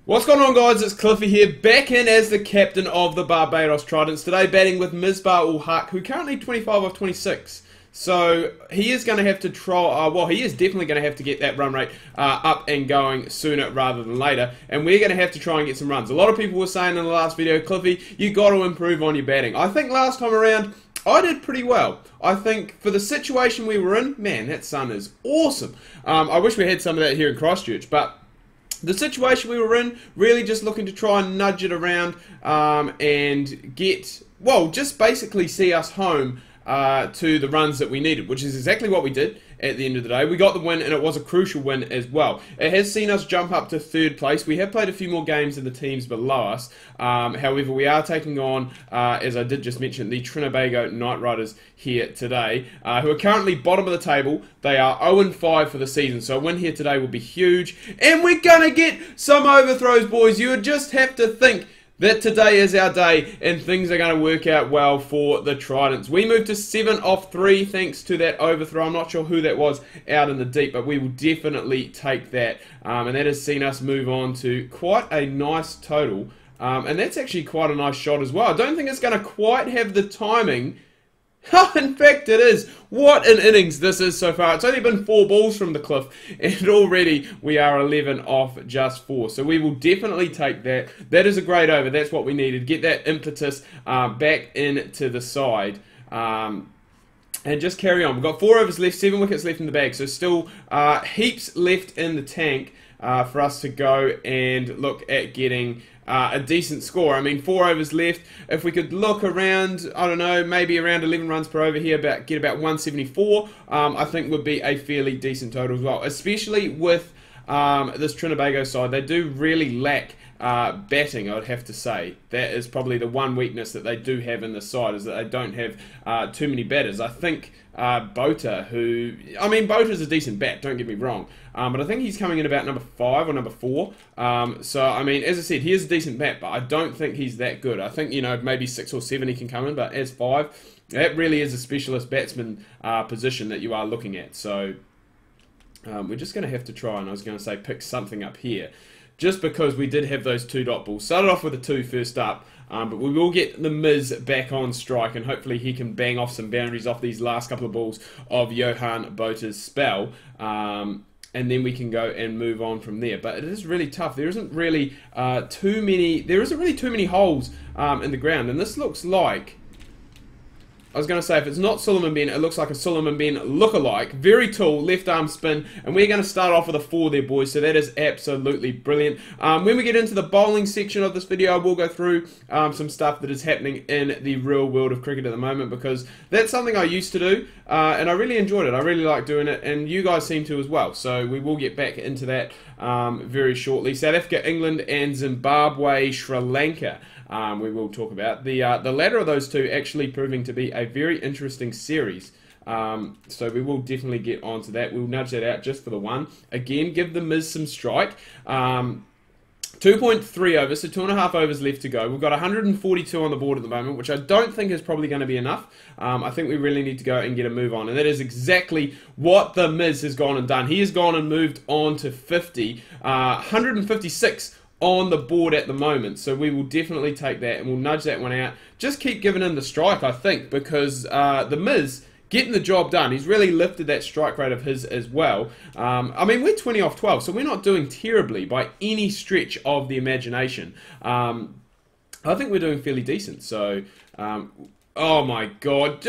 What's going on, guys? It's Cliffy here, back in as the captain of the Barbados Tridents. Today batting with Misbah-ul-Haq, who currently 25 of 26. So he is going to have to try, he is definitely going to have to get that run rate up and going sooner rather than later. And we're going to have to try and get some runs. A lot of people were saying in the last video, Cliffy, you got to improve on your batting. I think last time around, I did pretty well. I think for the situation we were in, man, that sun is awesome. I wish we had some of that here in Christchurch, but the situation we were in, really just looking to try and nudge it around and get, just basically see us home to the runs that we needed, which is exactly what we did at the end of the day. We got the win, and it was a crucial win as well. It has seen us jump up to third place. We have played a few more games than the teams below us. However, we are taking on, as I did just mention, the Trinbago Knight Riders here today, who are currently bottom of the table. They are 0-5 for the season, so a win here today will be huge. And we're going to get some overthrows, boys. You would just have to think that today is our day and things are going to work out well for the Tridents. We moved to 7 off 3 thanks to that overthrow. I'm not sure who that was out in the deep, but we will definitely take that. And that has seen us move on to quite a nice total. And that's actually quite a nice shot as well. I don't think it's going to quite have the timing. In fact, it is. What an innings this is so far. It's only been 4 balls from the cliff, and already we are 11 off just 4. So we will definitely take that. That is a great over. That's what we needed. Get that impetus back into the side. And just carry on. We've got 4 overs left, 7 wickets left in the bag. So still heaps left in the tank for us to go and look at getting a decent score. I mean, 4 overs left. If we could look around, I don't know, maybe around 11 runs per over here, get about 174, I think would be a fairly decent total as well. Especially with this Trinbago side, they do really lack batting, I would have to say. That is probably the one weakness that they do have in this side, is that they don't have too many batters. I think Bota, Bota's a decent bat, don't get me wrong, but I think he's coming in about number 5 or number 4. So, I mean, as I said, he is a decent bat, but I don't think he's that good. I think, maybe 6 or 7 he can come in, but as 5, that really is a specialist batsman position that you are looking at. So, we're just going to have to try, and I was going to say pick something up here, just because we did have those 2 dot balls. Started off with a 2 first up, but we will get the Miz back on strike, and hopefully he can bang off some boundaries off these last couple of balls of Johan Bota's spell, and then we can go and move on from there. But it is really tough. There isn't really too many holes in the ground, and this looks like, I was going to say, if it's not Suleiman Ben, it looks like a Suleiman Ben look-alike. Very tall, left arm spin. And we're going to start off with a 4 there, boys. So that is absolutely brilliant. When we get into the bowling section of this video, I will go through some stuff that is happening in the real world of cricket at the moment, because that's something I used to do. And I really enjoyed it. I really like doing it. And you guys seem to as well. So we will get back into that very shortly. South Africa, England, and Zimbabwe, Sri Lanka. We will talk about the latter of those two actually proving to be a very interesting series. So we will definitely get onto that. We'll nudge that out just for the one. Again, give the Miz some strike. 2.3 overs, so 2.5 overs left to go. We've got 142 on the board at the moment, which I don't think is probably going to be enough. I think we really need to go and get a move on, and that is exactly what the Miz has gone and done. He has gone and moved on to 50, 156 on the board at the moment, so we will definitely take that and we'll nudge that one out. Just keep giving him the strike, I think, because the Miz getting the job done. He's really lifted that strike rate of his as well. We're 20 off 12, so we're not doing terribly by any stretch of the imagination. I think we're doing fairly decent. So, oh my God,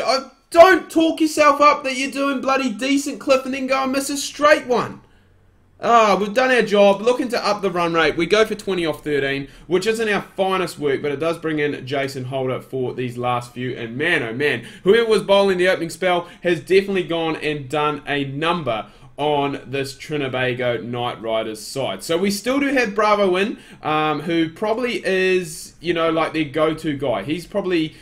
don't talk yourself up that you're doing bloody decent, Cliff, and then go and miss a straight one. We've done our job, looking to up the run rate. We go for 20 off 13, which isn't our finest work, but it does bring in Jason Holder for these last few. And man, oh man, whoever was bowling the opening spell has definitely gone and done a number on this Trinbago Knight Riders side. So we still do have Bravo in, who probably is, like their go-to guy. He's probably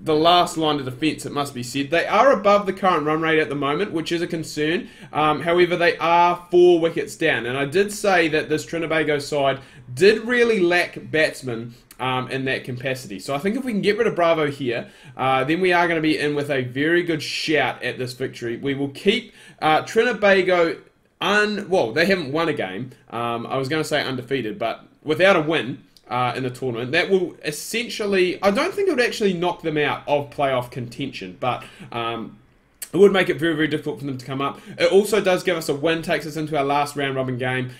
the last line of defence, it must be said. They are above the current run rate at the moment, which is a concern. However, they are 4 wickets down. And I did say that this Trinbago side did really lack batsmen in that capacity. So I think if we can get rid of Bravo here, then we are going to be in with a very good shout at this victory. We will keep Trinbago they haven't won a game. I was going to say undefeated, but without a win in the tournament, that will essentially, I don't think it would actually knock them out of playoff contention, but it would make it very, very difficult for them to come up. It also does give us a win, takes us into our last round-robin game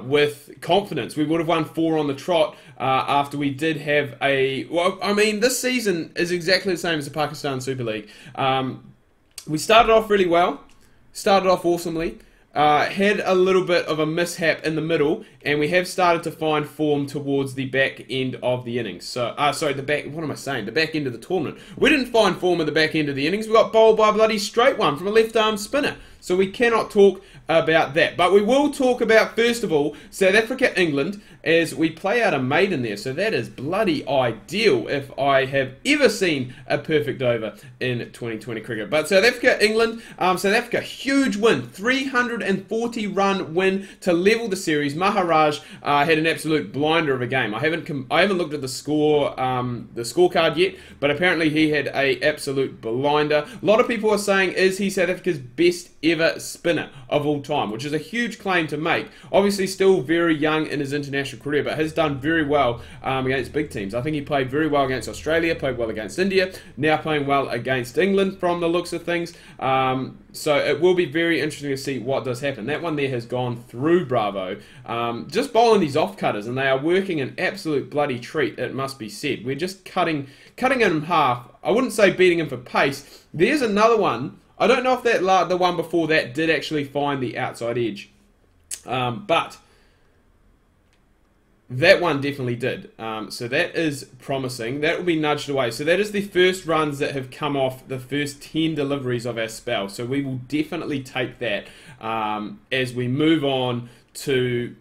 with confidence. We would have won 4 on the trot after we did have a... Well, I mean, this season is exactly the same as the Pakistan Super League. We started off really well, started off awesomely, had a little bit of a mishap in the middle, and we have started to find form towards the back end of the innings. So, sorry, the back end of the tournament. We didn't find form at the back end of the innings. We got bowled by a bloody straight one from a left-arm spinner. So we cannot talk about that. But we will talk about, first of all, South Africa, England, as we play out a maiden there. So that is bloody ideal if I have ever seen a perfect over in 2020 cricket. But South Africa, England, South Africa, huge win. 340-run win to level the series. Maharaj had an absolute blinder of a game. I haven't looked at the scorecard yet, but apparently he had a absolute blinder. A lot of people are saying, is he South Africa's best ever spinner of all time, which is a huge claim to make. Obviously still very young in his international career, but has done very well against big teams. I think he played very well against Australia, played well against India, now playing well against England from the looks of things. So it will be very interesting to see what does happen. That one there has gone through Bravo. Just bowling these off-cutters, and they are working an absolute bloody treat, it must be said. We're just cutting him in half. I wouldn't say beating him for pace. There's another one. I don't know if the one before that did actually find the outside edge. But that one definitely did. So that is promising. That will be nudged away. So that is the first runs that have come off the first 10 deliveries of our spell. So we will definitely take that as we move on to...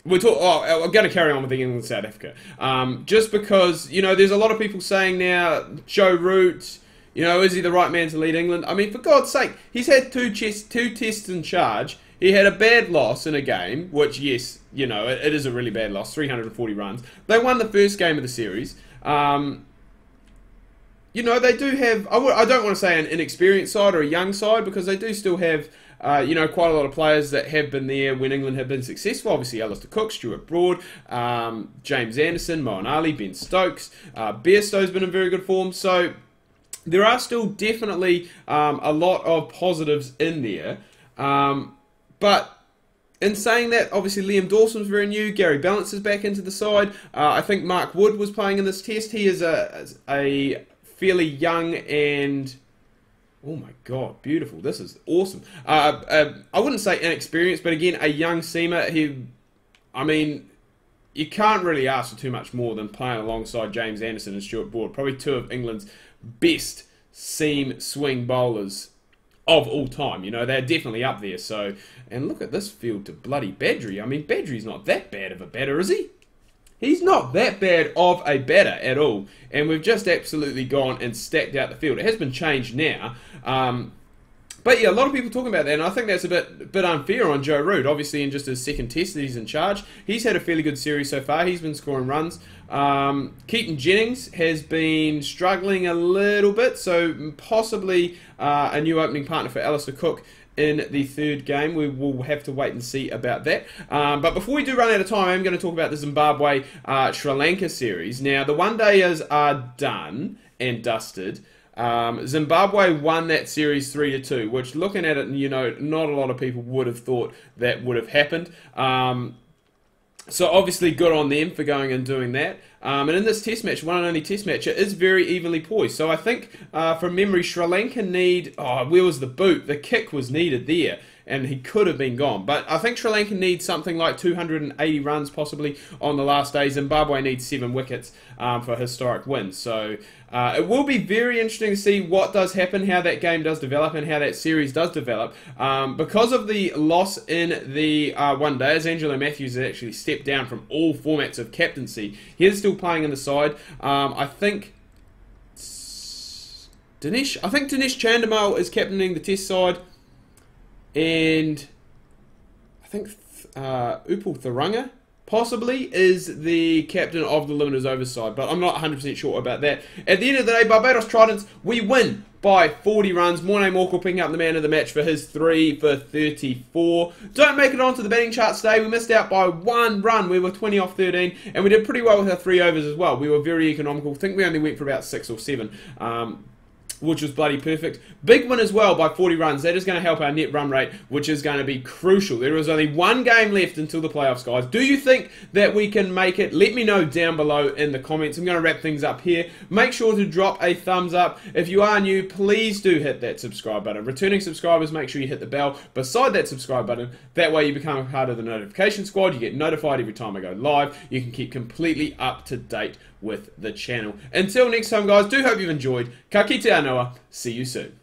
I'm going to carry on with the England South Africa. Just because, you know, there's a lot of people saying now, Joe Root... You know, is he the right man to lead England? I mean, for God's sake, he's had two tests in charge. He had a bad loss in a game, which, yes, you know, it is a really bad loss, 340 runs. They won the first game of the series. You know, they do have, I don't want to say an inexperienced side or a young side, because they do still have, you know, quite a lot of players that have been there when England have been successful. Obviously, Alistair Cook, Stuart Broad, James Anderson, Moeen Ali, Ben Stokes. Bairstow's been in very good form, so... There are still definitely a lot of positives in there. But in saying that, obviously Liam Dawson's very new. Gary Ballance is back into the side. I think Mark Wood was playing in this test. He is a fairly young and... Oh my God, beautiful. This is awesome. I wouldn't say inexperienced, but again, a young seamer. I mean... You can't really ask for too much more than playing alongside James Anderson and Stuart Broad. Probably two of England's best seam swing bowlers of all time. You know, they're definitely up there. So, and look at this field to bloody Badri. I mean, Badri's not that bad of a batter, is he? He's not that bad of a batter at all. And we've just absolutely gone and stacked out the field. It has been changed now. But yeah, a lot of people talking about that, and I think that's a bit unfair on Joe Root. Obviously, in just his second test that he's in charge, he's had a fairly good series so far. He's been scoring runs. Keaton Jennings has been struggling a little bit, so possibly a new opening partner for Alistair Cook in the third game. We will have to wait and see about that. But before we do run out of time, I'm going to talk about the Zimbabwe-Sri Lanka series. Now, the one-dayers are done and dusted. Zimbabwe won that series 3-2, which, looking at it, you know, not a lot of people would have thought that would have happened. So obviously good on them for going and doing that. And in this test match, one and only test match, it is very evenly poised. So I think, from memory, Sri Lanka need... Oh, where was the boot? The kick was needed there, and he could have been gone. But I think Sri Lanka needs something like 280 runs, possibly, on the last day. Zimbabwe needs 7 wickets for a historic win. So it will be very interesting to see what does happen, how that game does develop, and how that series does develop. Because of the loss in the one-dayers, Angelo Matthews has actually stepped down from all formats of captaincy. He is still playing in the side. I think Dinesh Chandimal is captaining the test side. And I think Upal Tharanga possibly is the captain of the Limiters Overside, but I'm not 100% sure about that. At the end of the day, Barbados Tridents, we win by 40 runs. Morne Morkel picking up the man of the match for his 3 for 34. Don't make it onto the batting charts today. We missed out by 1 run. We were 20 off 13, and we did pretty well with our 3 overs as well. We were very economical. I think we only went for about 6 or 7. Which was bloody perfect. Big win as well by 40 runs. That is going to help our net run rate, which is going to be crucial. There is only 1 game left until the playoffs, guys. Do you think that we can make it? Let me know down below in the comments. I'm going to wrap things up here. Make sure to drop a thumbs up. If you are new, please do hit that subscribe button. Returning subscribers, make sure you hit the bell beside that subscribe button. That way you become a part of the notification squad. You get notified every time I go live. You can keep completely up to date with the channel. Until next time, guys, do hope you've enjoyed. Ka kite anō. See you soon.